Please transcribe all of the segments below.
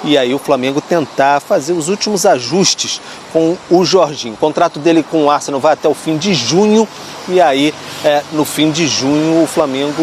e aí o Flamengo tentar fazer os últimos ajustes com o Jorginho. O contrato dele com o Arsenal vai até o fim de junho, e aí no fim de junho o Flamengo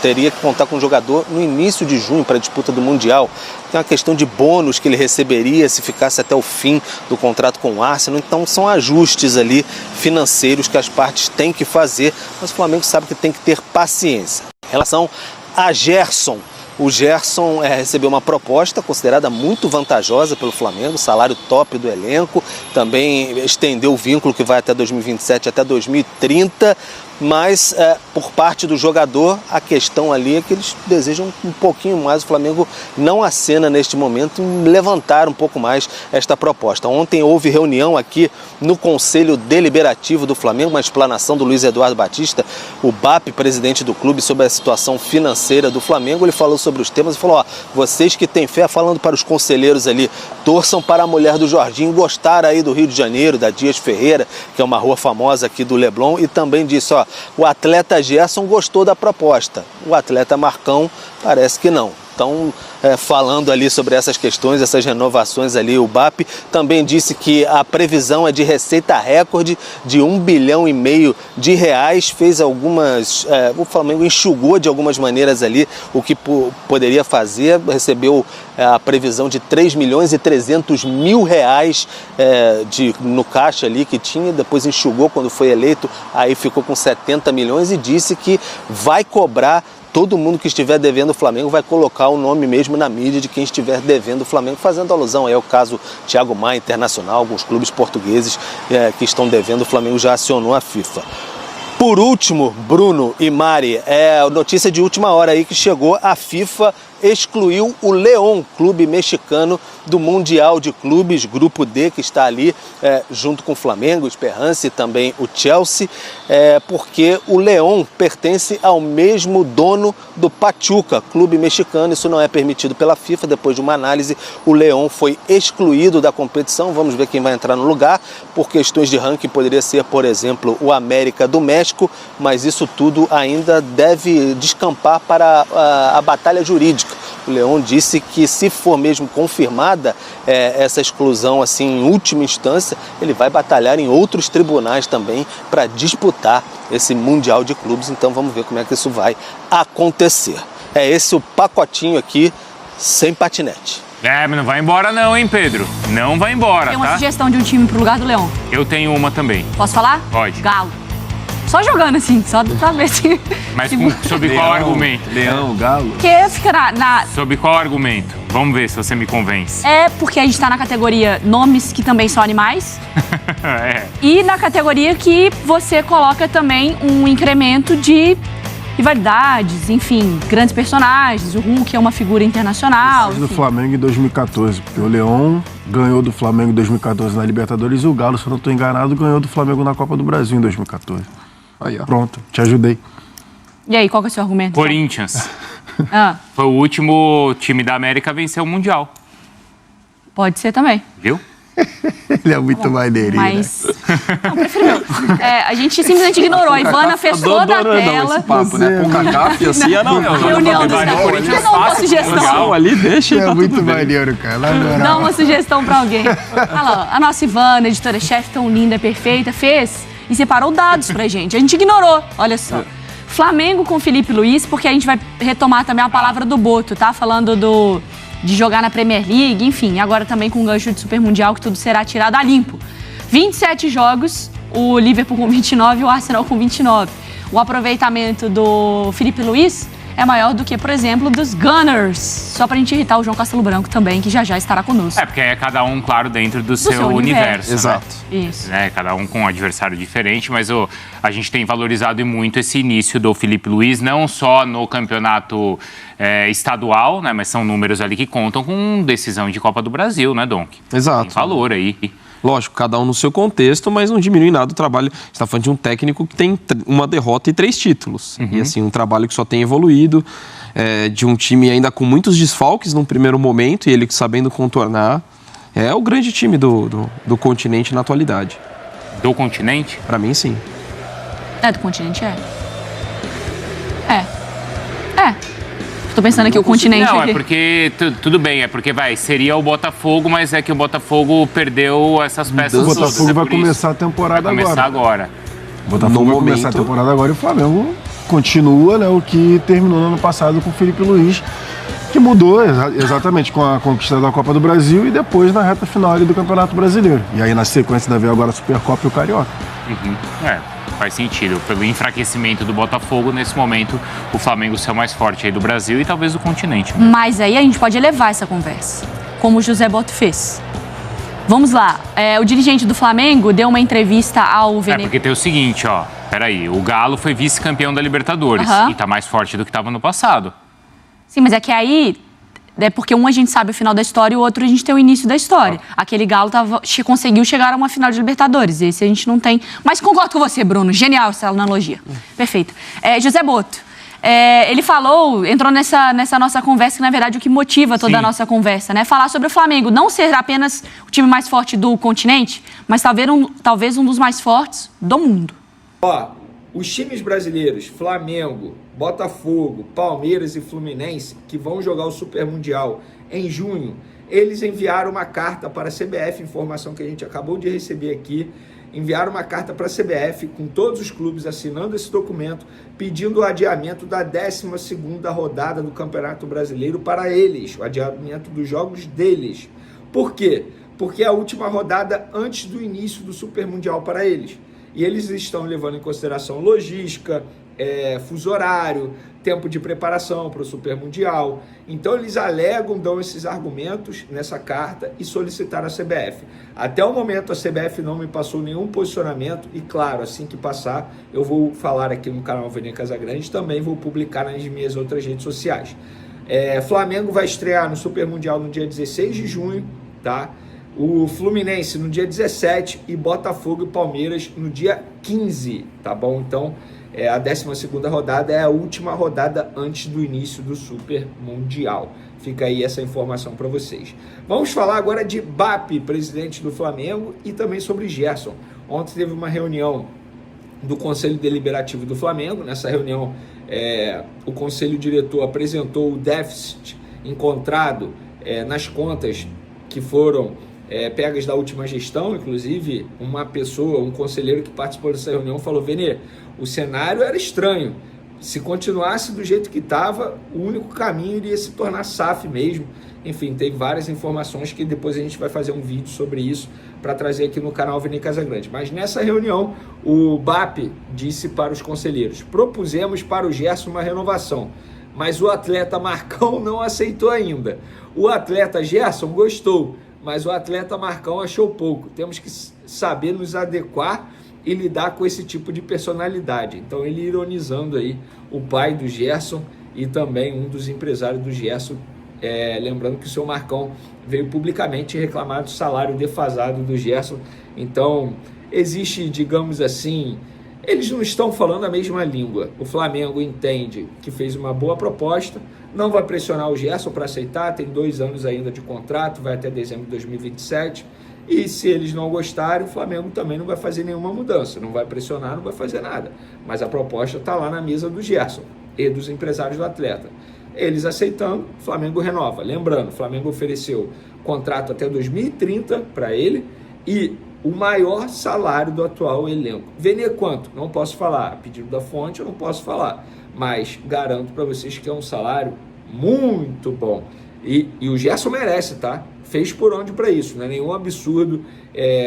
teria que contar com o jogador no início de junho para a disputa do Mundial. Tem uma questão de bônus que ele receberia se ficasse até o fim do contrato com o Arsenal, então são ajustes ali financeiros que as partes têm que fazer, mas o Flamengo sabe que tem que ter paciência. Em relação a Gerson, o Gerson recebeu uma proposta considerada muito vantajosa pelo Flamengo, salário top do elenco, também estendeu o vínculo que vai até 2027, até 2030, mas por parte do jogador a questão ali é que eles desejam um pouquinho mais. O Flamengo não acena neste momento em levantar um pouco mais esta proposta. Ontem houve reunião aqui no Conselho Deliberativo do Flamengo, uma explanação do Luiz Eduardo Batista, o BAP, presidente do clube, sobre a situação financeira do Flamengo. Ele falou sobre os temas e falou: vocês que têm fé, falando para os conselheiros ali, torçam para a mulher do Jorginho gostar aí do Rio de Janeiro, da Dias Ferreira, que é uma rua famosa aqui do Leblon, e também disse: o atleta Gerson gostou da proposta, o atleta Marcão parece que não. Então, falando ali sobre essas questões, essas renovações ali, o BAP também disse que a previsão é de receita recorde de R$1,5 bilhão de reais, fez algumas, o Flamengo enxugou de algumas maneiras ali o que poderia fazer, recebeu a previsão de R$3.300.000 no caixa ali que tinha, depois enxugou quando foi eleito, aí ficou com 70 milhões e disse que vai cobrar. Todo mundo que estiver devendo o Flamengo vai colocar o nome mesmo na mídia de quem estiver devendo o Flamengo, fazendo alusão aí ao caso Thiago Maia, Internacional, alguns clubes portugueses que estão devendo, o Flamengo já acionou a FIFA. Por último, Bruno e Mari, notícia de última hora aí que chegou, a FIFA excluiu o León, clube mexicano, do Mundial de Clubes, Grupo D, que está ali junto com o Flamengo, o Esperance e também o Chelsea, porque o León pertence ao mesmo dono do Pachuca, clube mexicano. Isso não é permitido pela FIFA. Depois de uma análise, o León foi excluído da competição. Vamos ver quem vai entrar no lugar. Por questões de ranking, poderia ser, por exemplo, o América do México, mas isso tudo ainda deve descampar para a batalha jurídica. O León disse que, se for mesmo confirmada essa exclusão assim, em última instância, ele vai batalhar em outros tribunais também para disputar esse Mundial de Clubes. Então vamos ver como é que isso vai acontecer. É esse o pacotinho aqui, sem patinete. Mas não vai embora não, hein, Pedro? Não vai embora, Tem uma sugestão de um time pro lugar do León. Eu tenho uma também. Posso falar? Pode. Galo. Só jogando assim, só pra ver se... Mas sob qual argumento? Leão, Galo? Porque fica na... Sob qual argumento? Vamos ver se você me convence. Porque a gente tá na categoria nomes que também são animais. E na categoria que você coloca também um incremento de rivalidades, enfim, grandes personagens. O Hulk é uma figura internacional. Do Flamengo em 2014, porque o León ganhou do Flamengo em 2014 na Libertadores e o Galo, se eu não estou enganado, ganhou do Flamengo na Copa do Brasil em 2014. Aí, ó. Pronto, te ajudei. E aí, qual que é o seu argumento? Corinthians. Foi o último time da América a vencer o Mundial. Pode ser também. Viu? Ele é muito maneirinho, mas... Não, prefiro meu. A gente simplesmente ignorou. A Ivana fez toda a tela. Esse papo, né? Com CACAF, assim, reunião dos caras. Dá uma sugestão. Ali, deixa. É muito maneiro, cara. Dá uma sugestão pra alguém. Olha lá, a nossa Ivana, editora-chefe tão linda, perfeita, fez e separou dados pra gente. A gente ignorou, olha só. Flamengo com Felipe Luiz, porque a gente vai retomar também a palavra do Boto, tá? Falando de jogar na Premier League, enfim, agora também com o gancho de Super Mundial, que tudo será tirado a limpo. 27 jogos, o Liverpool com 29 e o Arsenal com 29. O aproveitamento do Felipe Luiz é maior do que, por exemplo, dos Gunners. Só pra gente irritar o João Castelo Branco também, que já estará conosco. Porque é cada um, claro, dentro do seu universo. Exato. Né? Isso. Cada um com um adversário diferente, mas a gente tem valorizado muito esse início do Felipe Luiz, não só no campeonato estadual, né? Mas são números ali que contam com decisão de Copa do Brasil, né, Donk? Exato. Tem valor aí. Lógico, cada um no seu contexto, mas não diminui nada o trabalho. Você está falando de um técnico que tem uma derrota e 3 títulos. E assim, um trabalho que só tem evoluído, de um time ainda com muitos desfalques num primeiro momento e ele sabendo contornar. É o grande time do continente na atualidade. Do continente? Para mim, sim. Do continente, Tô pensando aqui, o continente. Não, aqui. é porque, tudo bem, é porque seria o Botafogo, mas é que o Botafogo perdeu essas peças O todas. Botafogo vai começar a temporada agora. O Botafogo vai começar a temporada agora e o Flamengo continua, né, o que terminou no ano passado com o Felipe Luiz, que mudou exatamente com a conquista da Copa do Brasil e depois na reta final ali do Campeonato Brasileiro. E aí na sequência deve agora a Supercopa e o Carioca. Faz sentido. Pelo enfraquecimento do Botafogo, nesse momento, o Flamengo ser o mais forte aí do Brasil e talvez do continente. Né? Mas aí a gente pode elevar essa conversa, como o José Boto fez. Vamos lá. O dirigente do Flamengo deu uma entrevista ao Porque tem o seguinte, ó. Peraí, o Galo foi vice-campeão da Libertadores e tá mais forte do que estava no passado. Sim, mas é que aí... É porque um a gente sabe o final da história e o outro a gente tem o início da história. Aquele Galo conseguiu chegar a uma final de Libertadores. Esse a gente não tem. Mas concordo com você, Bruno. Genial essa analogia. Perfeito. José Boto, ele entrou nessa nossa conversa, que na verdade é o que motiva toda a nossa conversa, né? Falar sobre o Flamengo não ser apenas o time mais forte do continente, mas talvez um dos mais fortes do mundo. Os times brasileiros, Flamengo, Botafogo, Palmeiras e Fluminense, que vão jogar o Super Mundial em junho, eles enviaram uma carta para a CBF, informação que a gente acabou de receber aqui, enviaram uma carta para a CBF com todos os clubes assinando esse documento, pedindo o adiamento da 12ª rodada do Campeonato Brasileiro para eles, o adiamento dos jogos deles. Por quê? Porque é a última rodada antes do início do Super Mundial para eles. E eles estão levando em consideração logística, fuso horário, tempo de preparação para o Super Mundial. Então eles dão esses argumentos nessa carta e solicitaram a CBF. Até o momento a CBF não me passou nenhum posicionamento e claro, assim que passar eu vou falar aqui no canal Vene Casagrande, também vou publicar nas minhas outras redes sociais. Flamengo vai estrear no Super Mundial no dia 16 de junho, tá? O Fluminense no dia 17 e Botafogo e Palmeiras no dia 15, tá bom? Então, a 12ª rodada é a última rodada antes do início do Super Mundial. Fica aí essa informação para vocês. Vamos falar agora de BAP, presidente do Flamengo, e também sobre Gerson. Ontem teve uma reunião do Conselho Deliberativo do Flamengo. Nessa reunião, o Conselho Diretor apresentou o déficit encontrado nas contas que foram pegas da última gestão. Inclusive, um conselheiro que participou dessa reunião falou: Vene, o cenário era estranho. Se continuasse do jeito que estava, o único caminho iria se tornar SAF mesmo. Enfim, tem várias informações que depois a gente vai fazer um vídeo sobre isso para trazer aqui no canal Vene Casagrande. Mas nessa reunião, o BAP disse para os conselheiros: propusemos para o Gerson uma renovação, mas o atleta Marcão não aceitou ainda. O atleta Gerson gostou, mas o atleta Marcão achou pouco. Temos que saber nos adequar e lidar com esse tipo de personalidade. Então ele ironizando aí o pai do Gerson e também um dos empresários do Gerson, lembrando que o seu Marcão veio publicamente reclamar do salário defasado do Gerson. Então existe, digamos assim, eles não estão falando a mesma língua. O Flamengo entende que fez uma boa proposta, não vai pressionar o Gerson para aceitar, tem 2 anos ainda de contrato, vai até dezembro de 2027, e se eles não gostarem, o Flamengo também não vai fazer nenhuma mudança, não vai pressionar, não vai fazer nada. Mas a proposta está lá na mesa do Gerson e dos empresários do atleta. Eles aceitando, o Flamengo renova. Lembrando, o Flamengo ofereceu contrato até 2030 para ele e o maior salário do atual elenco. Vene quanto? Não posso falar. A pedido da fonte eu não posso falar. Mas garanto para vocês que é um salário muito bom. E o Gerson merece, tá? Fez por onde para isso. Não é nenhum absurdo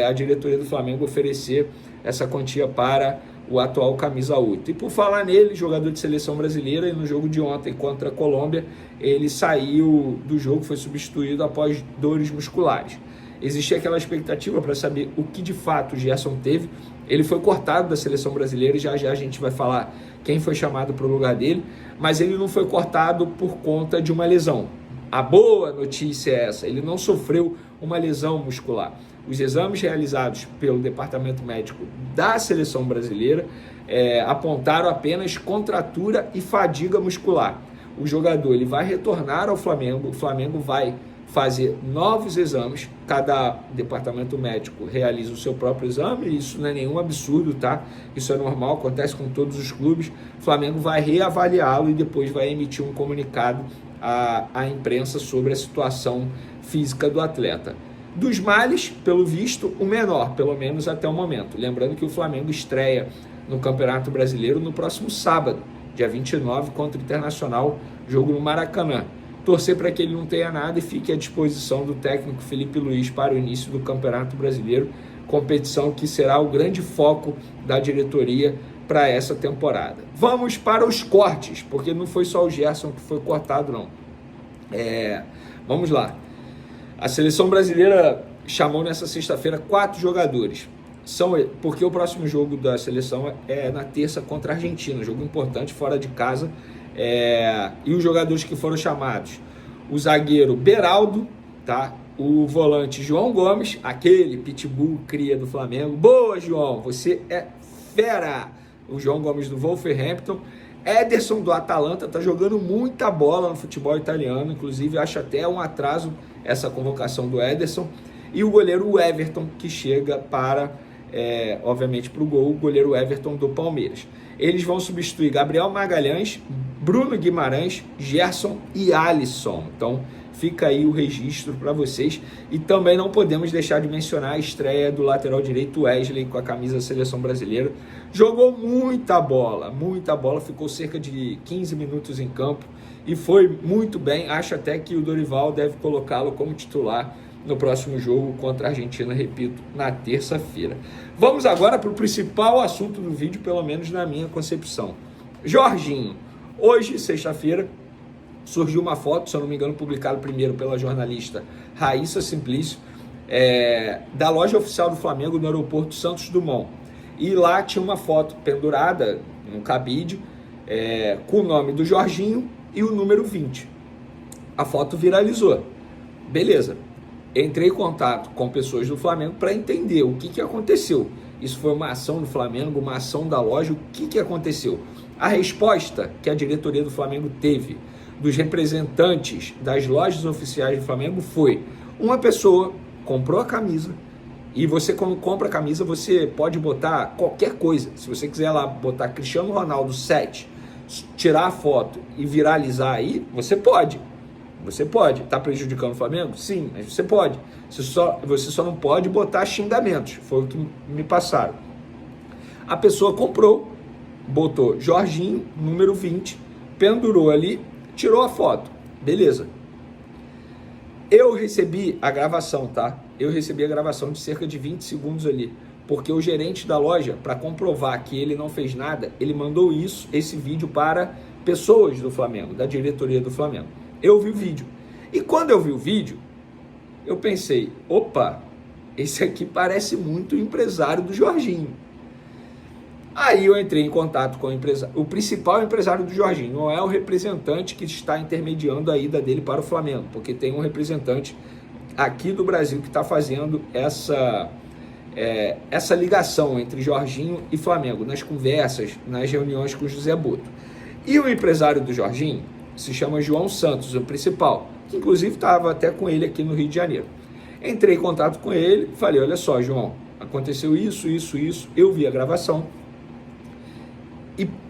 a diretoria do Flamengo oferecer essa quantia para o atual camisa 8. E por falar nele, jogador de seleção brasileira, e no jogo de ontem contra a Colômbia, ele saiu do jogo, foi substituído após dores musculares. Existia aquela expectativa para saber o que de fato o Gerson teve. Ele foi cortado da seleção brasileira, já a gente vai falar quem foi chamado para o lugar dele, mas ele não foi cortado por conta de uma lesão. A boa notícia é essa: ele não sofreu uma lesão muscular. Os exames realizados pelo departamento médico da seleção brasileira apontaram apenas contratura e fadiga muscular. O jogador ele vai retornar ao Flamengo, o Flamengo vai fazer novos exames. Cada departamento médico realiza o seu próprio exame, isso não é nenhum absurdo, tá? Isso é normal, acontece com todos os clubes. O Flamengo vai reavaliá-lo e depois vai emitir um comunicado à imprensa sobre a situação física do atleta. Dos males, pelo visto, o menor, pelo menos até o momento. Lembrando que o Flamengo estreia no Campeonato Brasileiro no próximo sábado, dia 29, contra o Internacional, jogo no Maracanã. Torcer para que ele não tenha nada e fique à disposição do técnico Filipe Luís para o início do Campeonato Brasileiro, competição que será o grande foco da diretoria para essa temporada. Vamos para os cortes, porque não foi só o Gerson que foi cortado, não. Vamos lá. A seleção brasileira chamou nessa sexta-feira 4 jogadores. Porque o próximo jogo da seleção é na terça contra a Argentina, jogo importante, fora de casa. E os jogadores que foram chamados: o zagueiro Beraldo, tá? O volante João Gomes, aquele pitbull cria do Flamengo. Boa, João, você é fera! O João Gomes do Wolverhampton. Ederson do Atalanta, tá jogando muita bola no futebol italiano, inclusive acho até um atraso essa convocação do Ederson. E o goleiro Everton, que chega para, obviamente, para o gol, o goleiro Everton do Palmeiras. Eles vão substituir Gabriel Magalhães, Bruno Guimarães, Gerson e Alisson. Então fica aí o registro para vocês. E também não podemos deixar de mencionar a estreia do lateral direito Wesley com a camisa da seleção brasileira. Jogou muita bola, ficou cerca de 15 minutos em campo e foi muito bem. Acho até que o Dorival deve colocá-lo como titular no próximo jogo contra a Argentina, repito, na terça-feira. Vamos agora para o principal assunto do vídeo, pelo menos na minha concepção. Jorginho. Hoje, sexta-feira, surgiu uma foto, se eu não me engano, publicada primeiro pela jornalista Raíssa Simplício, da loja oficial do Flamengo no aeroporto Santos Dumont. E lá tinha uma foto pendurada, um cabide, com o nome do Jorginho e o número 20. A foto viralizou. Beleza. Entrei em contato com pessoas do Flamengo para entender o que aconteceu. Isso foi uma ação do Flamengo, uma ação da loja, o que aconteceu? A resposta que a diretoria do Flamengo teve dos representantes das lojas oficiais do Flamengo foi: uma pessoa comprou a camisa, e você, quando compra a camisa, você pode botar qualquer coisa. Se você quiser lá botar Cristiano Ronaldo 7, tirar a foto e viralizar aí, você pode. Você pode. Está prejudicando o Flamengo? Sim, mas você pode. Você só não pode botar xingamentos. Foi o que me passaram. A pessoa comprou, botou Jorginho, número 20, pendurou ali, tirou a foto. Beleza. Eu recebi a gravação, tá? Eu recebi a gravação de cerca de 20 segundos ali. Porque o gerente da loja, para comprovar que ele não fez nada, ele mandou esse vídeo para pessoas do Flamengo, da diretoria do Flamengo. Eu vi o vídeo. E quando eu vi o vídeo, eu pensei: opa, esse aqui parece muito o empresário do Jorginho. Aí eu entrei em contato com o principal empresário do Jorginho. Não é o representante que está intermediando a ida dele para o Flamengo, porque tem um representante aqui do Brasil que está fazendo essa ligação entre Jorginho e Flamengo, nas conversas, nas reuniões com o José Boto. E o empresário do Jorginho se chama João Santos, o principal, que inclusive estava até com ele aqui no Rio de Janeiro. Entrei em contato com ele, falei: olha só, João, aconteceu isso, eu vi a gravação,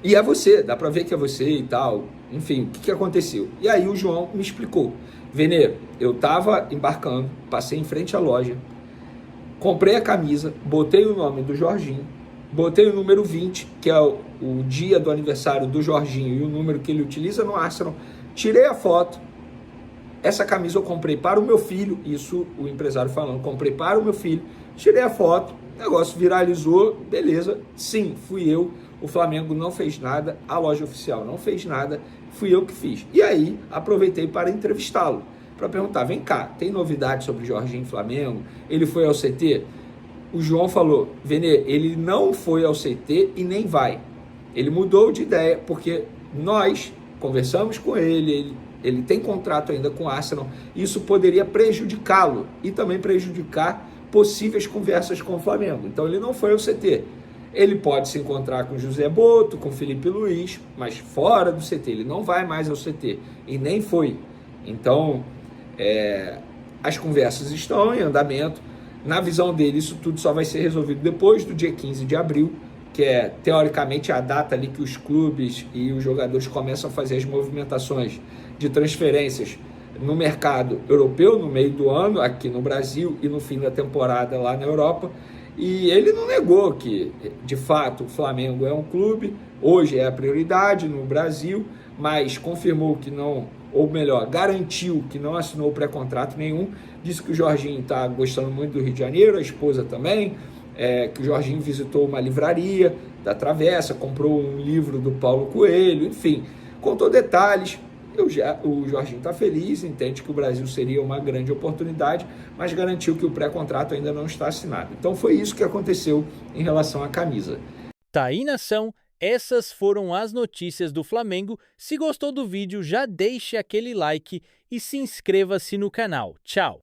e é você, dá pra ver que é você e tal, enfim, o que aconteceu? E aí o João me explicou: Venê, eu tava embarcando, passei em frente à loja, comprei a camisa, botei o nome do Jorginho, botei o número 20, que é o dia do aniversário do Jorginho e o número que ele utiliza no Arsenal, tirei a foto. Essa camisa eu comprei para o meu filho, isso o empresário falando, comprei para o meu filho, tirei a foto, o negócio viralizou, beleza, sim, fui eu, o Flamengo não fez nada, a loja oficial não fez nada, fui eu que fiz. E aí, aproveitei para entrevistá-lo, para perguntar: vem cá, tem novidade sobre o Jorginho Flamengo? Ele foi ao CT? O João falou: Venê, ele não foi ao CT e nem vai. Ele mudou de ideia, porque nós conversamos com ele tem contrato ainda com o Arsenal, isso poderia prejudicá-lo e também prejudicar possíveis conversas com o Flamengo. Então ele não foi ao CT. Ele pode se encontrar com José Boto, com Filipe Luís, mas fora do CT. Ele não vai mais ao CT e nem foi. Então, as conversas estão em andamento. Na visão dele, isso tudo só vai ser resolvido depois do dia 15 de abril, que é, teoricamente, a data ali que os clubes e os jogadores começam a fazer as movimentações de transferências no mercado europeu, no meio do ano, aqui no Brasil, e no fim da temporada lá na Europa. E ele não negou que, de fato, o Flamengo é um clube, hoje é a prioridade no Brasil, mas confirmou que não, ou melhor, garantiu que não assinou pré-contrato nenhum, disse que o Jorginho está gostando muito do Rio de Janeiro, a esposa também, que o Jorginho visitou uma livraria da Travessa, comprou um livro do Paulo Coelho, enfim, contou detalhes. O Jorginho está feliz, entende que o Brasil seria uma grande oportunidade, mas garantiu que o pré-contrato ainda não está assinado. Então foi isso que aconteceu em relação à camisa. Tá aí, nação, essas foram as notícias do Flamengo. Se gostou do vídeo, já deixe aquele like e se inscreva-se no canal. Tchau!